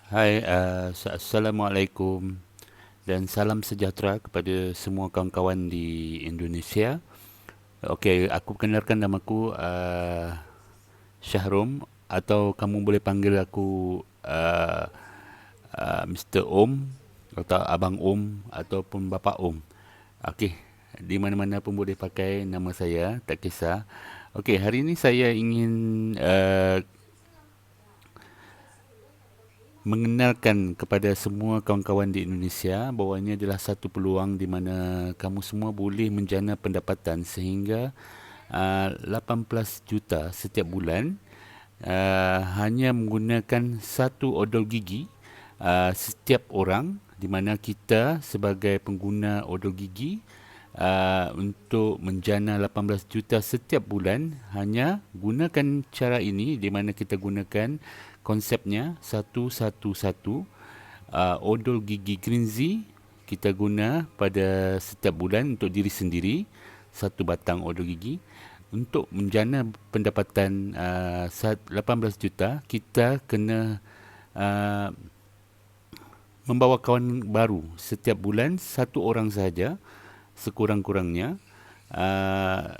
Hai, Assalamualaikum dan salam sejahtera kepada semua kawan-kawan di Indonesia. Okey, aku kenalkan namaku Syahrom atau kamu boleh panggil aku Mr. Om atau Abang Om ataupun Bapa Om. Okey, di mana-mana pun boleh pakai nama saya, tak kisah. Okey, hari ini saya ingin mengenalkan kepada semua kawan-kawan di Indonesia bahawa ini adalah satu peluang di mana kamu semua boleh menjana pendapatan sehingga 18 juta setiap bulan hanya menggunakan satu odol gigi setiap orang, di mana kita sebagai pengguna odol gigi untuk menjana 18 juta setiap bulan hanya gunakan cara ini, di mana kita gunakan konsepnya 111 odol gigi Greenzy kita guna pada setiap bulan untuk diri sendiri, satu batang odol gigi. Untuk menjana pendapatan 18 juta, kita kena uh, membawa kawan baru setiap bulan, satu orang sahaja sekurang-kurangnya. uh,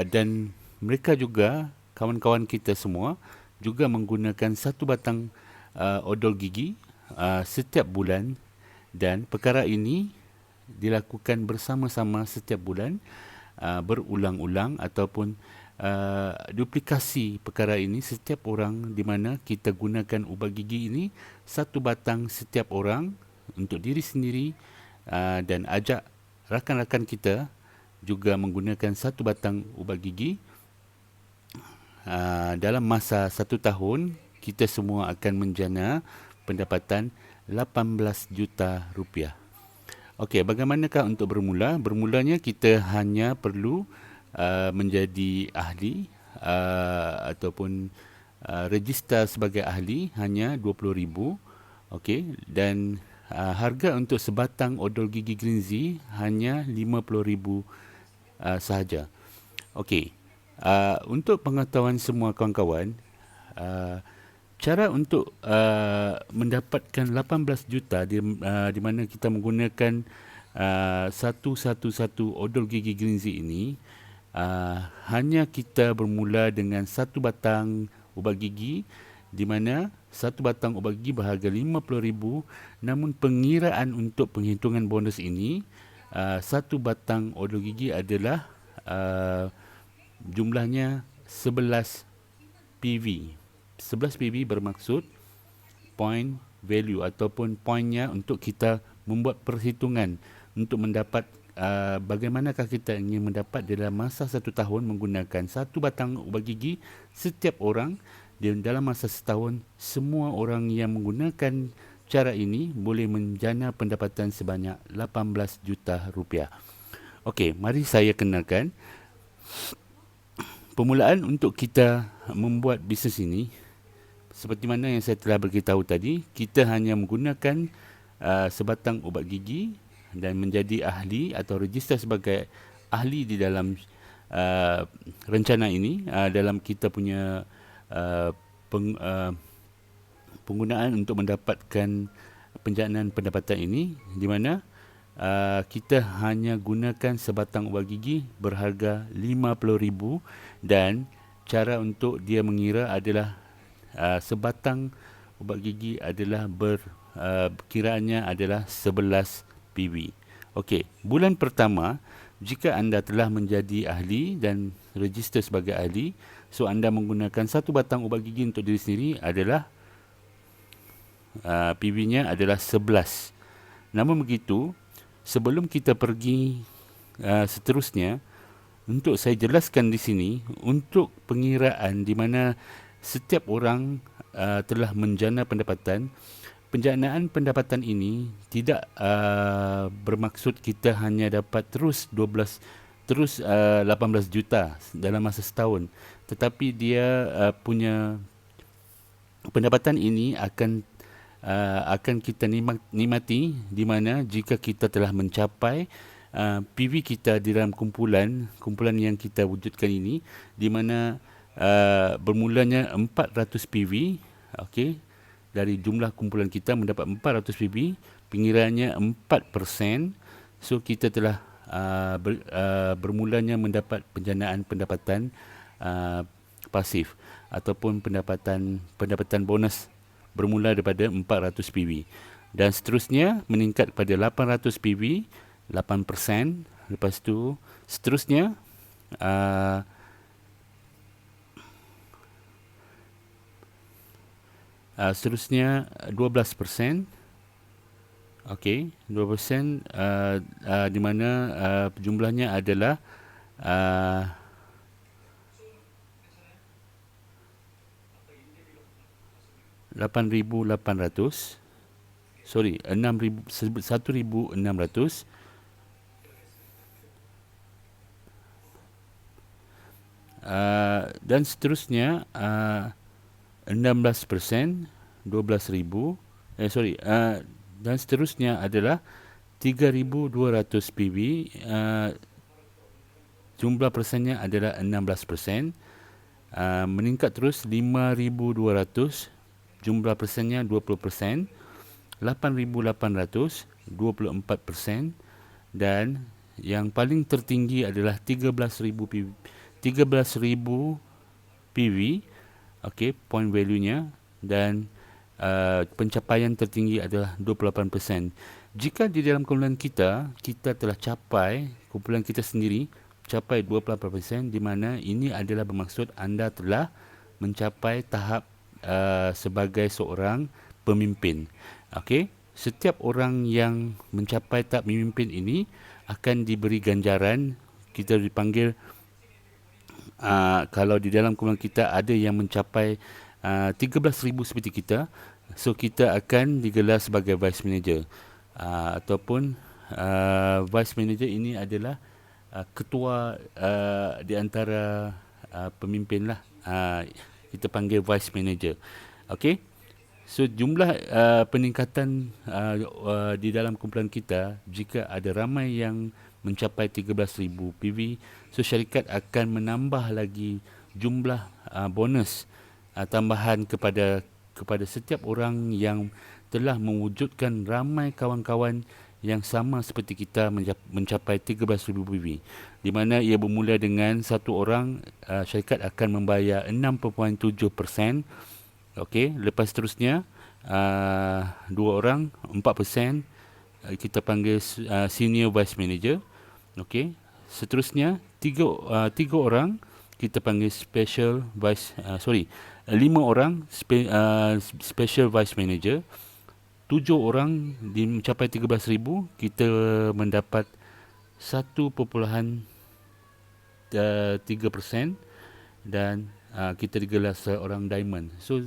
dan mereka juga, kawan-kawan kita semua juga menggunakan satu batang odol gigi setiap bulan, dan perkara ini dilakukan bersama-sama setiap bulan, berulang-ulang ataupun duplikasi perkara ini setiap orang, di mana kita gunakan ubat gigi ini satu batang setiap orang untuk diri sendiri, dan ajak rakan-rakan kita juga menggunakan satu batang ubat gigi. Dalam masa satu tahun, kita semua akan menjana pendapatan 18 juta rupiah. Okey, bagaimanakah untuk bermula? Bermulanya kita hanya perlu menjadi ahli ataupun register sebagai ahli, hanya 20,000. Okey, dan harga untuk sebatang odol gigi Greenzy hanya 50,000 sahaja. Okey, untuk pengetahuan semua kawan-kawan, uh, cara untuk mendapatkan 18 juta di mana kita menggunakan 111 odol gigi Greenzy ini, hanya kita bermula dengan satu batang ubat gigi, di mana satu batang ubat gigi berharga 50,000, namun pengiraan untuk penghitungan bonus ini, satu batang odol gigi adalah jumlahnya 11 PV. 11 PV bermaksud point value ataupun poinnya untuk kita membuat perhitungan untuk mendapat bagaimanakah kita ingin mendapat dalam masa satu tahun menggunakan satu batang ubat gigi setiap orang. Dan dalam masa setahun, semua orang yang menggunakan cara ini boleh menjana pendapatan sebanyak 18 juta rupiah. Okey, mari saya kenalkan permulaan untuk kita membuat bisnes ini. Seperti mana yang saya telah beritahu tadi, kita hanya menggunakan sebatang ubat gigi dan menjadi ahli atau register sebagai ahli di dalam rencana ini, dalam kita punya uh, peng, uh, penggunaan untuk mendapatkan penjanaan pendapatan ini, di mana kita hanya gunakan sebatang ubat gigi berharga 50,000, dan cara untuk dia mengira adalah sebatang ubat gigi adalah kiraannya adalah 11 PV. Okey, bulan pertama, jika anda telah menjadi ahli dan register sebagai ahli, so anda menggunakan satu batang ubat gigi untuk diri sendiri adalah PV-nya adalah 11. Namun begitu, sebelum kita pergi seterusnya, untuk saya jelaskan di sini, untuk pengiraan di mana setiap orang telah menjana pendapatan, penjanaan pendapatan ini tidak bermaksud kita hanya dapat terus 18 juta dalam masa setahun, tetapi dia punya pendapatan ini akan kita nikmati, di mana jika kita telah mencapai PV kita di dalam kumpulan yang kita wujudkan ini, di mana bermulanya 400 PV. Okey, dari jumlah kumpulan kita mendapat 400 PB, pinggirannya 4%. So kita telah bermulanya mendapat penjanaan pendapatan pasif ataupun pendapatan bonus bermula daripada 400 PB. Dan seterusnya meningkat kepada 800 PB, 8%. Lepas tu seterusnya seterusnya 12%. Okey, 12% di mana jumlahnya adalah 8,800. Sorry, 1,600. Dan seterusnya 16%, 12,000. Dan seterusnya adalah 3,200 PB. Jumlah persennya adalah 16%. Meningkat terus 5,200. Jumlah persennya 20%. 8,800, 24%. Dan yang paling tertinggi adalah 13,000 PB. 13,000 PV, okey, point value-nya. Dan pencapaian tertinggi adalah 28%. Jika di dalam kumpulan kita telah capai, kumpulan kita sendiri capai 28%, di mana ini adalah bermaksud anda telah mencapai tahap sebagai seorang pemimpin. Okey, setiap orang yang mencapai tahap pemimpin ini akan diberi ganjaran. Kita dipanggil, kalau di dalam kumpulan kita ada yang mencapai 13,000 seperti kita, so kita akan digelar sebagai vice manager, ataupun vice manager ini adalah ketua di antara pemimpin lah. Kita panggil vice manager. Okey, so jumlah peningkatan di dalam kumpulan kita, jika ada ramai yang mencapai 13,000 PV, so syarikat akan menambah lagi jumlah bonus tambahan kepada setiap orang yang telah mewujudkan ramai kawan-kawan yang sama seperti kita mencapai 13,000 PV, di mana ia bermula dengan satu orang, syarikat akan membayar 6.7%. Okey, lepas terusnya dua orang 4%, kita panggil senior vice manager. Okey, seterusnya tiga orang kita panggil special vice, 5 orang special vice manager. 7 orang mencapai 13,000, kita mendapat 1.3%. Dan kita digelar seorang diamond. So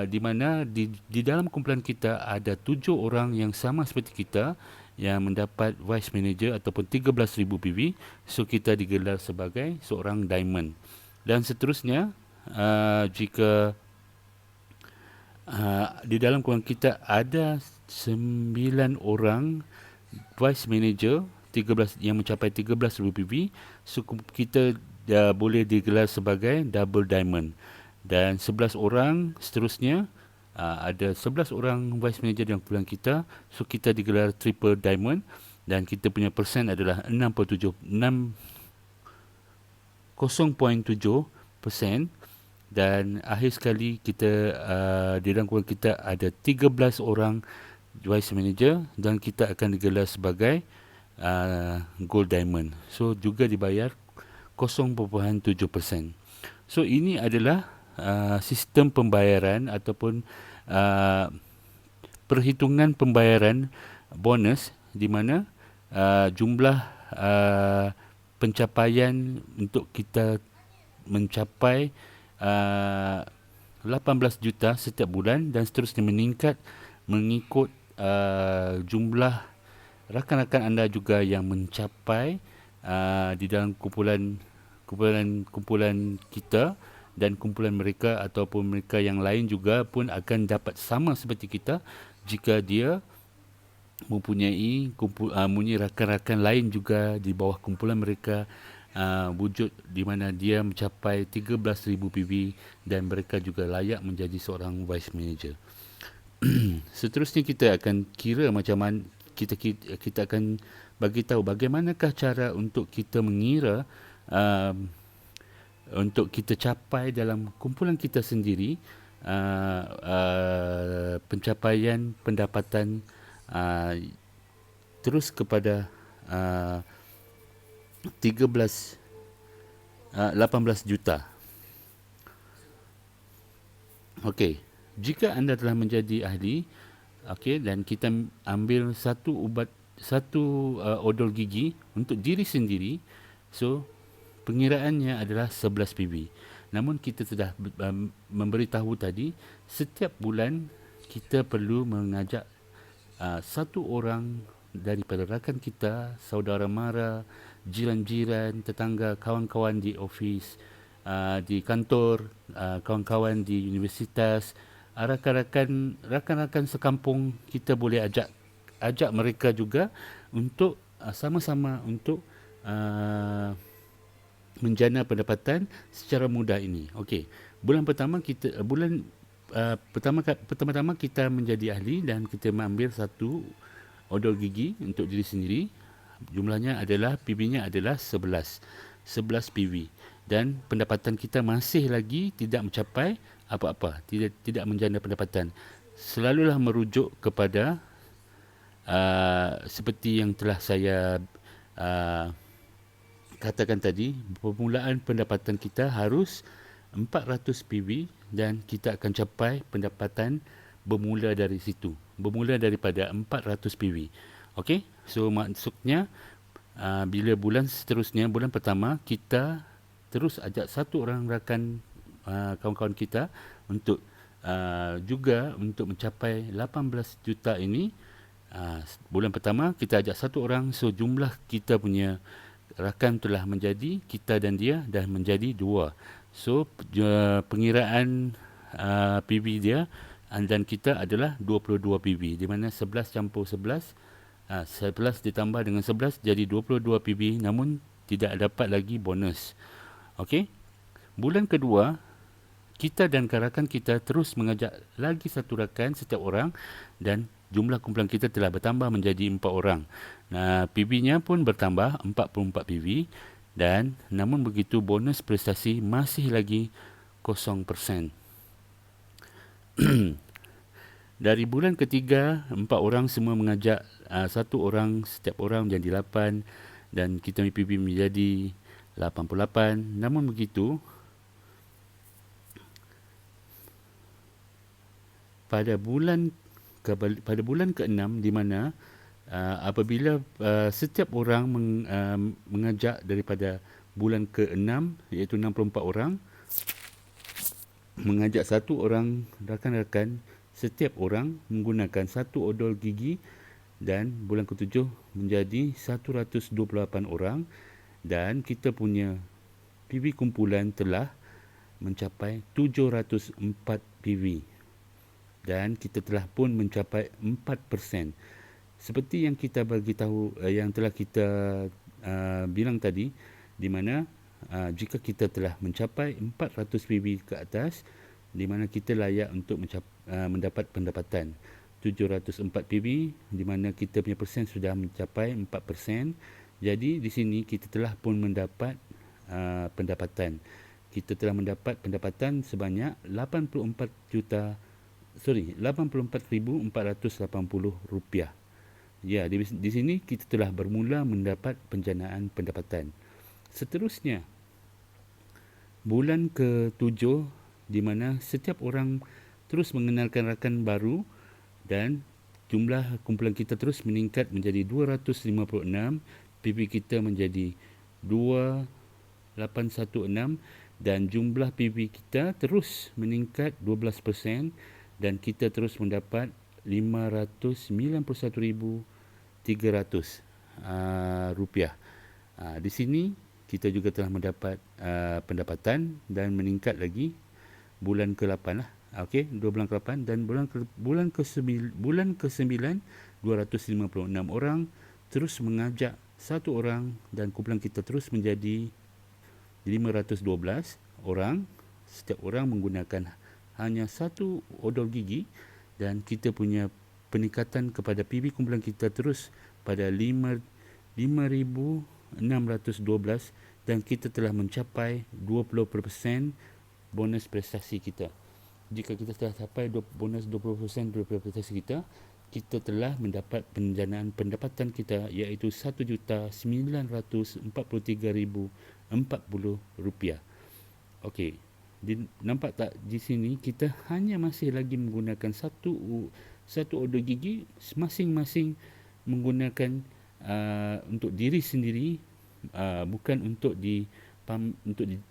di mana di dalam kumpulan kita ada 7 orang yang sama seperti kita yang mendapat vice manager ataupun 13,000 PV, so kita digelar sebagai seorang diamond. Dan seterusnya, jika di dalam kumpulan kita ada 9 orang vice manager 13 yang mencapai 13,000 PV, so kita boleh digelar sebagai double diamond. Dan 11 orang seterusnya, ada 11 orang vice manager dalam kumpulan kita, so kita digelar triple diamond. Dan kita punya persen adalah 0.7%. Dan akhir sekali kita di dalam kumpulan kita ada 13 orang vice manager dan kita akan digelar sebagai gold diamond. So juga dibayar 0.7%. So ini adalah sistem pembayaran ataupun perhitungan pembayaran bonus, di mana jumlah pencapaian untuk kita mencapai 18 juta setiap bulan dan seterusnya meningkat mengikut jumlah rakan-rakan anda juga yang mencapai di dalam kumpulan kita, dan kumpulan mereka ataupun mereka yang lain juga pun akan dapat sama seperti kita jika dia mempunyai rakan-rakan lain juga di bawah kumpulan mereka wujud di mana dia mencapai 13,000 PV dan mereka juga layak menjadi seorang vice manager. Seterusnya kita akan kira macam mana kita akan bagi tahu bagaimanakah cara untuk kita mengira um, untuk kita capai dalam kumpulan kita sendiri pencapaian pendapatan uh, terus kepada uh, 18 juta. Okey, jika anda telah menjadi ahli, okey, dan kita ambil satu odol gigi untuk diri sendiri, so pengiraannya adalah 11 PV. Namun kita sudah memberitahu tadi, setiap bulan kita perlu mengajak satu orang daripada rakan kita, saudara mara, jiran-jiran, tetangga, kawan-kawan di ofis, di kantor, kawan-kawan di universitas, rakan-rakan sekampung, kita boleh ajak mereka juga untuk sama-sama untuk menjana pendapatan secara mudah ini. Okey. Bulan pertama kita pertama-tama kita menjadi ahli dan kita mengambil satu odol gigi untuk diri sendiri. Jumlahnya adalah PV-nya adalah 11 PV dan pendapatan kita masih lagi tidak mencapai apa-apa, tidak menjana pendapatan. Selalulah merujuk kepada seperti yang telah saya katakan tadi, permulaan pendapatan kita harus 400 PV dan kita akan capai pendapatan bermula dari situ. Bermula daripada 400 PV. Okey? So maksudnya bila bulan seterusnya, bulan pertama kita terus ajak satu orang rakan kawan-kawan kita untuk juga untuk mencapai 18 juta ini. Bulan pertama kita ajak satu orang, so jumlah kita punya rakan telah menjadi, kita dan dia dah menjadi 2. So pengiraan PV dia dan kita adalah 22 PV, di mana 11 campur 11, 11 ditambah dengan 11 jadi 22 PV, namun tidak dapat lagi bonus. Okey. Bulan kedua kita dan rakan kita terus mengajak lagi satu rakan setiap orang dan jumlah kumpulan kita telah bertambah menjadi 4 orang. PV-nya pun bertambah 44 PV dan namun begitu bonus prestasi masih lagi 0%. Dari bulan ketiga, 4 orang semua mengajak satu orang setiap orang menjadi 8 dan kita PV menjadi 88. Namun begitu, pada bulan ke-6 di mana apabila setiap orang mengajak daripada bulan ke-6 iaitu 64 orang mengajak satu orang rakan-rakan, setiap orang menggunakan satu odol gigi dan bulan ke-7 menjadi 128 orang dan kita punya PV kumpulan telah mencapai 704 PV. Dan kita telah pun mencapai 4%. Seperti yang kita bagi tahu, yang telah kita bilang tadi, di mana jika kita telah mencapai 400 PV ke atas, di mana kita layak untuk mendapat pendapatan 704 PV, di mana kita punya persen sudah mencapai 4%. Jadi di sini kita telah pun mendapat pendapatan. Kita telah mendapat pendapatan sebanyak 84,480 rupiah. Ya, di sini kita telah bermula mendapat penjanaan pendapatan. Seterusnya, bulan ke-7 di mana setiap orang terus mengenalkan rakan baru dan jumlah kumpulan kita terus meningkat menjadi 256, PV kita menjadi 2816 dan jumlah PV kita terus meningkat 12% dan kita terus mendapat 591,300 rupiah. Di sini kita juga telah mendapat pendapatan dan meningkat lagi bulan ke-8 lah. Okey, 2 bulan ke-8 dan bulan ke-9 256 orang terus mengajak satu orang dan kumpulan kita terus menjadi 512 orang, setiap orang menggunakan hanya satu odol gigi, dan kita punya peningkatan kepada PB kumpulan kita terus pada 5,612, dan kita telah mencapai 20% bonus prestasi kita. Jika kita telah capai bonus 20% daripada prestasi kita, kita telah mendapat penjanaan pendapatan kita, iaitu RM1,943,040. Okey, nampak tak di sini kita hanya masih lagi menggunakan satu odol gigi, masing-masing menggunakan untuk diri sendiri, bukan untuk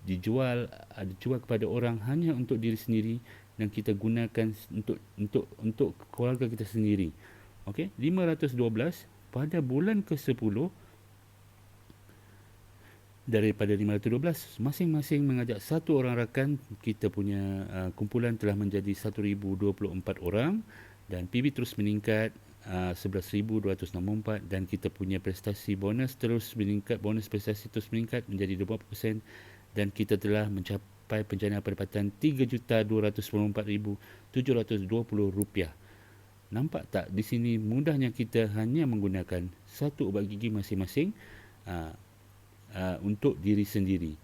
dijual kepada orang, hanya untuk diri sendiri, dan kita gunakan untuk keluarga kita sendiri. Okey, 512 pada bulan ke-10 daripada 512, masing-masing mengajak satu orang rakan. Kita punya kumpulan telah menjadi 1024 orang, dan PB terus meningkat 11,264, dan kita punya prestasi bonus terus meningkat, bonus prestasi terus meningkat menjadi 20%, dan kita telah mencapai penjanaan pendapatan RM3,294,720. Nampak tak di sini mudahnya kita hanya menggunakan satu ubat gigi masing-masing untuk diri sendiri.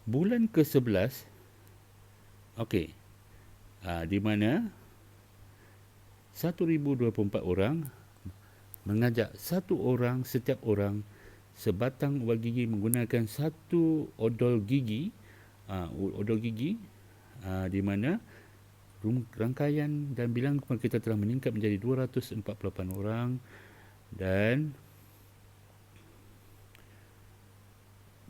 Bulan ke-11, okey, di mana 1,024 orang mengajak satu orang, setiap orang sebatang ubat gigi menggunakan satu odol gigi, di mana rangkaian dan bilangan kita telah meningkat menjadi 248 orang, dan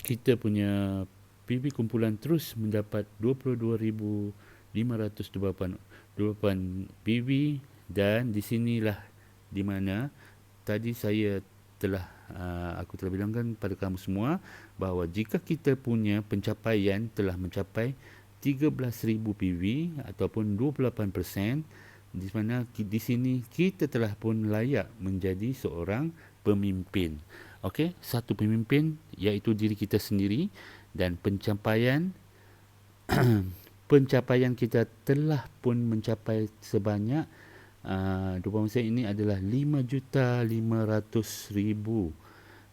kita punya PB kumpulan terus mendapat 22,528 PB. Dan di sinilah di mana tadi aku telah bilangkan pada kamu semua bahawa jika kita punya pencapaian telah mencapai 13,000 PV ataupun 28%, di mana di sini kita telah pun layak menjadi seorang pemimpin. Okey, satu pemimpin iaitu diri kita sendiri, dan pencapaian kita telah pun mencapai sebanyak 20% ini adalah 5,500,000,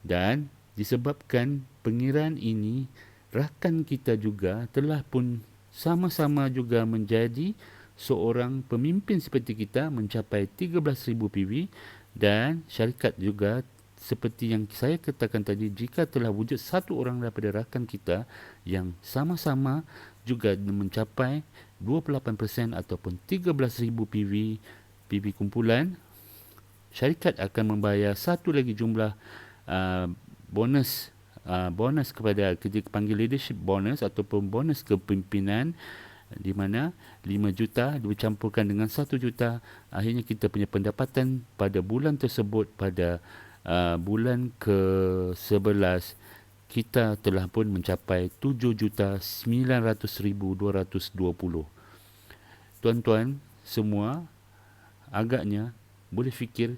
dan disebabkan pengiraan ini, rakan kita juga telah pun sama-sama juga menjadi seorang pemimpin seperti kita, mencapai 13,000 PV, dan syarikat juga seperti yang saya katakan tadi, jika telah wujud satu orang daripada rakan kita yang sama-sama juga mencapai 28% ataupun 13,000 PV kumpulan, syarikat akan membayar satu lagi jumlah bonus kepada kita panggil leadership bonus ataupun bonus kepimpinan, di mana 5 juta dicampurkan dengan 1 juta, akhirnya kita punya pendapatan pada bulan tersebut, pada bulan ke-11, kita telah pun mencapai 7,900,220. Tuan-tuan semua agaknya boleh fikir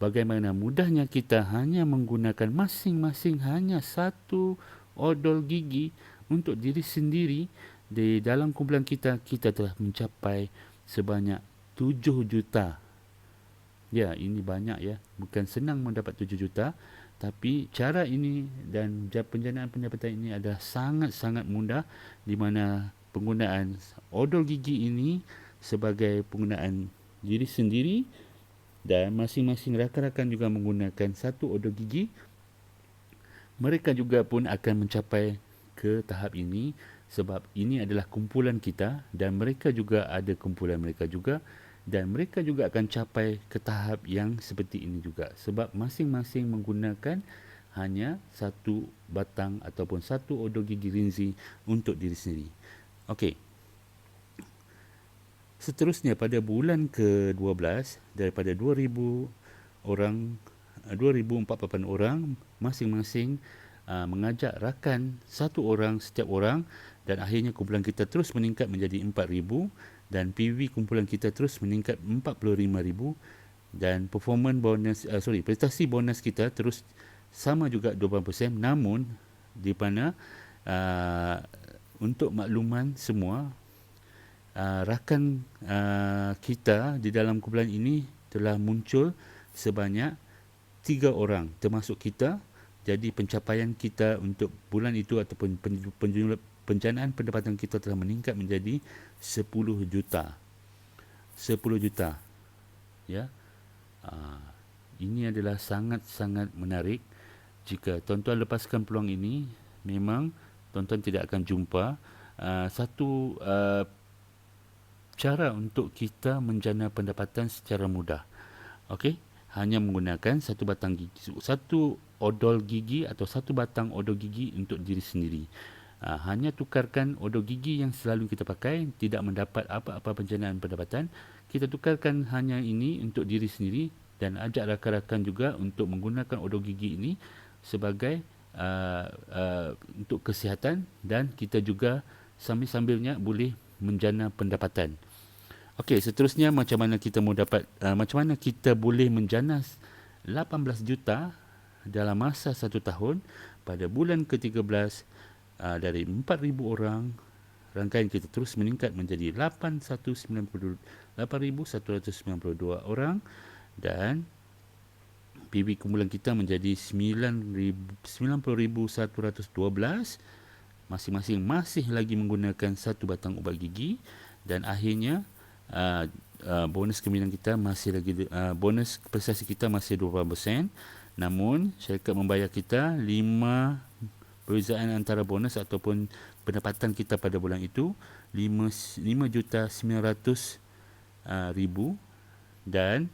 bagaimana mudahnya kita hanya menggunakan masing-masing hanya satu odol gigi untuk diri sendiri. Di dalam kumpulan kita telah mencapai sebanyak 7 juta. Ya, ini banyak ya. Bukan senang mendapat 7 juta, tapi cara ini dan penjanaan pendapatan ini adalah sangat-sangat mudah, di mana penggunaan odol gigi ini sebagai penggunaan diri sendiri, dan masing-masing rakan-rakan juga menggunakan satu odol gigi, mereka juga pun akan mencapai ke tahap ini, sebab ini adalah kumpulan kita dan mereka juga ada kumpulan mereka juga, dan mereka juga akan capai ke tahap yang seperti ini juga, sebab masing-masing menggunakan hanya satu batang ataupun satu odol gigi rinzi untuk diri sendiri. Okey. Seterusnya pada bulan ke-12, daripada 2,000 orang, 2,048 orang, masing-masing mengajak rakan satu orang setiap orang, dan akhirnya kumpulan kita terus meningkat menjadi 4,000, dan PV kumpulan kita terus meningkat 45,000, dan prestasi bonus kita terus sama juga 20%, namun di mana untuk makluman semua, rakan kita di dalam kumpulan ini telah muncul sebanyak 3 orang termasuk kita. Jadi pencapaian kita untuk bulan itu ataupun penjanaan pendapatan kita telah meningkat menjadi 10 juta. 10 juta. Ya. Ini adalah sangat-sangat menarik. Jika tuan-tuan lepaskan peluang ini, memang tuan-tuan tidak akan jumpa satu cara untuk kita menjana pendapatan secara mudah. Okey, hanya menggunakan satu odol gigi atau satu batang odol gigi untuk diri sendiri. Hanya tukarkan odol gigi yang selalu kita pakai, tidak mendapat apa-apa penjanaan pendapatan. Kita tukarkan hanya ini untuk diri sendiri dan ajak rakan-rakan juga untuk menggunakan odol gigi ini sebagai untuk kesihatan, dan kita juga sambil-sambilnya boleh menjana pendapatan. Okey, seterusnya macam mana kita boleh menjana 18 juta dalam masa 1 tahun. Pada bulan ke-13, dari 4,000 orang, rangkaian kita terus meningkat menjadi 8,192 orang, dan PB kumpulan kita menjadi 90,112. Masing-masing masih lagi menggunakan satu batang ubat gigi, dan akhirnya bonus kemimpinan kita masih lagi bonus prestasi kita masih 20%. Namun syarikat membayar kita 5 perbezaan antara bonus ataupun pendapatan kita pada bulan itu 5,900,000, dan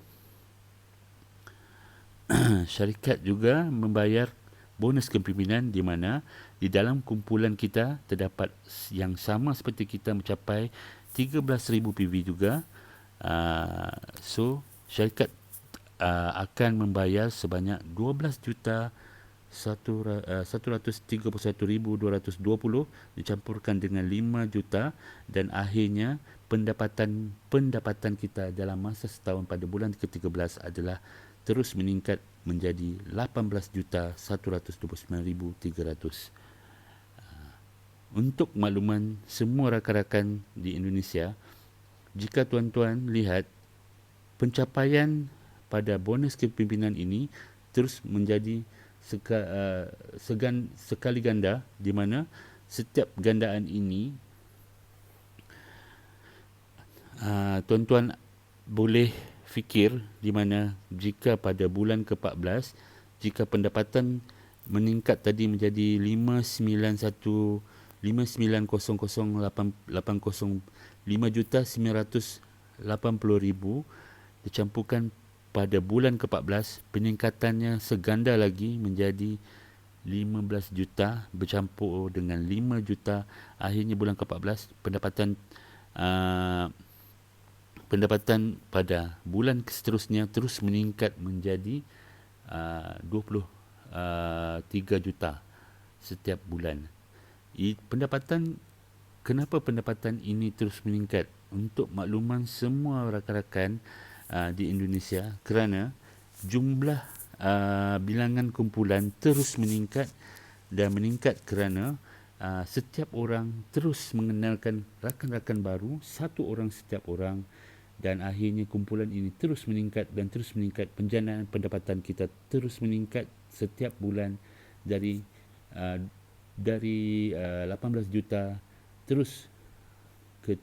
syarikat juga membayar bonus kepimpinan, di mana di dalam kumpulan kita terdapat yang sama seperti kita mencapai 13,000 PV juga. So syarikat akan membayar sebanyak 12,131,220 dicampurkan dengan 5 juta, dan akhirnya pendapatan kita dalam masa setahun pada bulan ke-13 adalah terus meningkat menjadi 18,129,300. Untuk makluman semua rakan-rakan di Indonesia, jika tuan-tuan lihat, pencapaian pada bonus kepimpinan ini terus menjadi sekali ganda, di mana setiap gandaan ini tuan-tuan boleh fikir, di mana jika pada bulan ke-14, jika pendapatan meningkat tadi menjadi 5,980,5,980,000 dicampurkan pada bulan ke-14, peningkatannya seganda lagi menjadi 15 juta bercampur dengan 5 juta. Akhirnya bulan ke-14 pendapatan pada bulan seterusnya terus meningkat menjadi 23 juta setiap bulan. Kenapa pendapatan ini terus meningkat? Untuk makluman semua rakan-rakan di Indonesia, kerana jumlah bilangan kumpulan terus meningkat, dan meningkat kerana setiap orang terus mengenalkan rakan-rakan baru, satu orang setiap orang, dan akhirnya kumpulan ini terus meningkat dan terus meningkat. Penjanaan pendapatan kita terus meningkat setiap bulan dari 18 juta terus ke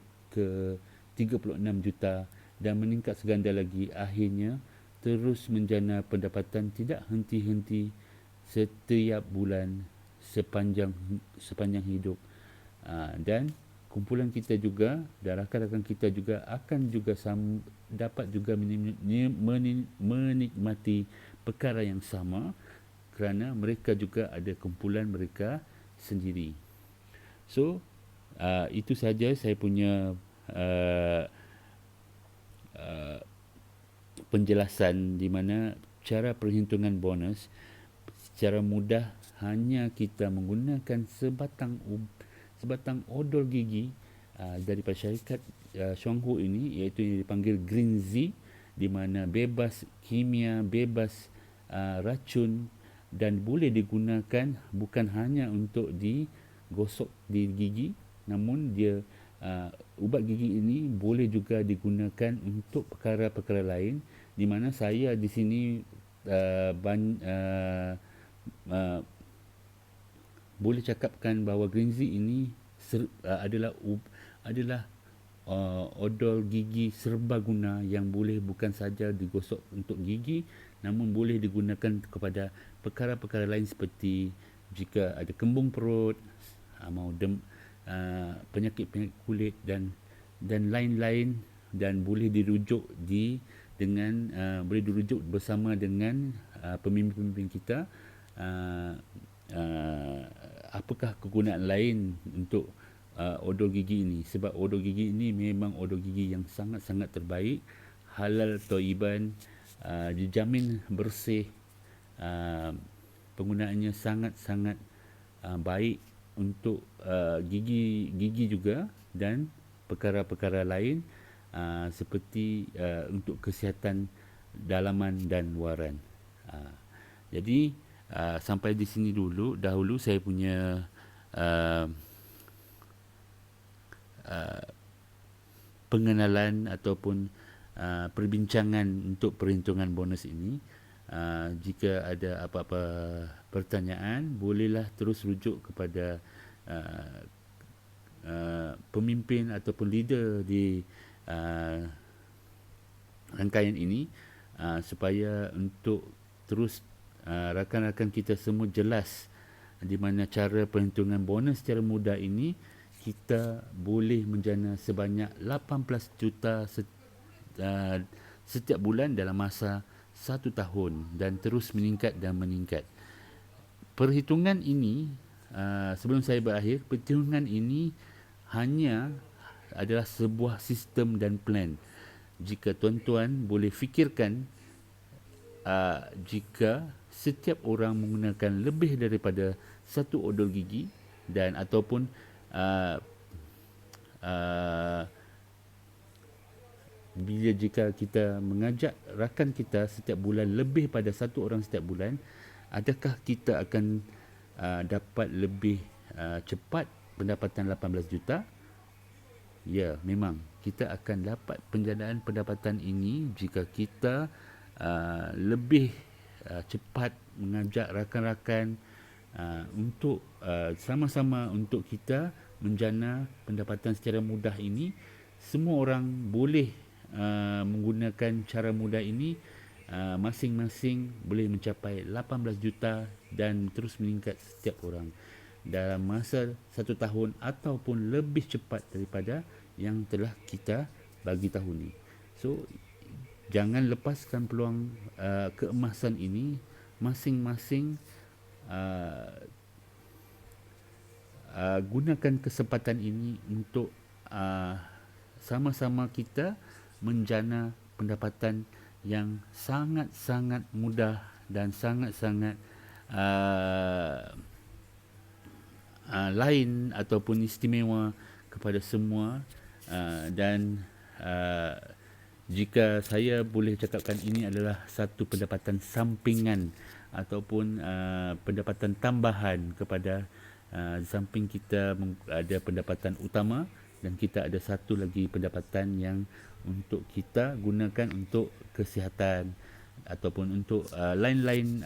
36 juta, dan meningkat seganda lagi. Akhirnya terus menjana pendapatan tidak henti-henti setiap bulan sepanjang hidup. Dan kumpulan kita juga dan rakan-rakan kita juga akan juga dapat juga menikmati perkara yang sama, kerana mereka juga ada kumpulan mereka sendiri. So itu saja saya punya penjelasan di mana cara perhitungan bonus secara mudah. Hanya kita menggunakan sebatang odol gigi daripada syarikat Shuanghu ini, iaitu yang dipanggil Green Z, di mana bebas kimia, bebas racun, dan boleh digunakan bukan hanya untuk digosok di gigi, namun dia ubat gigi ini boleh juga digunakan untuk perkara-perkara lain, di mana saya di sini uh, boleh cakapkan bahawa Greenzy ini adalah odol gigi serbaguna yang boleh bukan saja digosok untuk gigi, namun boleh digunakan kepada perkara-perkara lain seperti jika ada kembung perut, penyakit-penyakit kulit dan lain-lain, dan boleh dirujuk boleh dirujuk bersama dengan pemimpin-pemimpin kita, apakah kegunaan lain untuk odol gigi ini, sebab odol gigi ini memang odol gigi yang sangat-sangat terbaik, halal thayyiban, dijamin bersih, penggunaannya sangat-sangat baik untuk gigi juga dan perkara-perkara lain, seperti untuk kesihatan dalaman dan waran. Jadi sampai di sini dahulu saya punya pengenalan ataupun perbincangan untuk perhitungan bonus ini. Jika ada apa-apa pertanyaan, bolehlah terus rujuk kepada pemimpin ataupun leader di rangkaian ini, supaya untuk terus rakan-rakan kita semua jelas di mana cara perhitungan bonus secara mudah ini kita boleh menjana sebanyak 18 juta setiap bulan dalam masa 1 tahun dan terus meningkat dan meningkat. Perhitungan ini, sebelum saya berakhir, perhitungan ini hanya adalah sebuah sistem dan plan. Jika tuan-tuan boleh fikirkan, jika setiap orang menggunakan lebih daripada satu odol gigi dan ataupun jika kita mengajak rakan kita setiap bulan lebih pada satu orang setiap bulan, adakah kita akan dapat lebih cepat pendapatan 18 juta? Ya, memang kita akan dapat penjanaan pendapatan ini jika kita lebih cepat mengajak rakan-rakan untuk sama-sama untuk kita menjana pendapatan secara mudah ini. Semua orang boleh menggunakan cara mudah ini, masing-masing boleh mencapai 18 juta dan terus meningkat setiap orang dalam masa 1 tahun ataupun lebih cepat daripada yang telah kita bagi tahu ni. So jangan lepaskan peluang keemasan ini. Masing-masing gunakan kesempatan ini untuk sama-sama kita menjana pendapatan yang sangat-sangat mudah dan sangat-sangat lain ataupun istimewa kepada semua. Dan jika saya boleh cakapkan, ini adalah satu pendapatan sampingan ataupun pendapatan tambahan kepada samping kita ada pendapatan utama, dan kita ada satu lagi pendapatan yang untuk kita gunakan untuk kesihatan ataupun untuk lain-lain